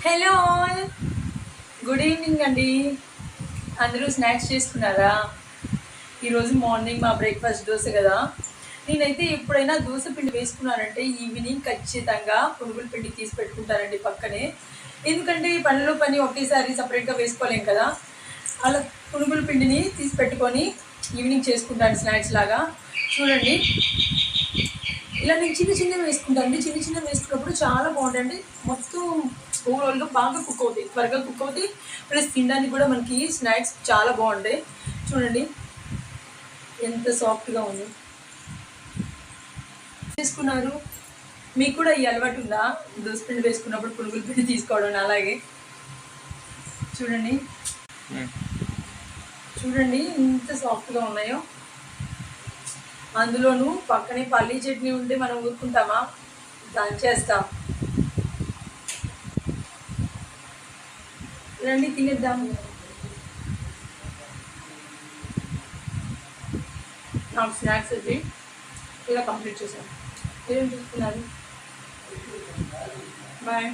Hello all, good evening అండి. అందరూ snacks చేసుకున్నారా? ఈరోజు మార్నింగ్ మా బ్రేక్ఫాస్ట్ దోశ కదా. నేనైతే ఎప్పుడైనా దోశ పిండి వేసుకున్నానంటే ఈవినింగ్ ఖచ్చితంగా పునుగుల పిండి తీసి పెట్టుకుంటానండి పక్కనే. ఎందుకంటే ఈ పనిలో పని ఒకేసారి సపరేట్గా వేసుకోలేం కదా. అలా పునుగుల పిండిని తీసి పెట్టుకొని ఈవినింగ్ చేసుకుంటాను స్నాక్స్ లాగా. చూడండి, ఇలా నేను చిన్న చిన్నవి వేసుకుంటాను. చిన్న చిన్నవి వేసుకున్నప్పుడు చాలా బాగుంటాయండి. మొత్తం ఓవరాల్గా బాగా కుక్ అవుతాయి, త్వరగా కుక్ అవుతాయి. ప్లస్ తినడానికి కూడా మనకి స్నాక్స్ చాలా బాగుంటాయి. చూడండి ఎంత సాఫ్ట్గా ఉంది. చేసుకున్నారు, మీకు కూడా ఈ అలవాటు ఉందా? దోసపిండి వేసుకున్నప్పుడు పునుగుల పిండి తీసుకోవడం. అలాగే చూడండి చూడండి ఎంత సాఫ్ట్గా ఉన్నాయో. అందులోనూ పక్కనే పల్లీ చట్నీ ఉంటే మనం ఊరుకుంటామా? దంచేస్తాం. రండి తినేద్దాం. నాకు స్నాక్స్ వచ్చి ఇలా కంప్లీట్ చేశాను. ఏం చూస్తున్నారు? బాయ్.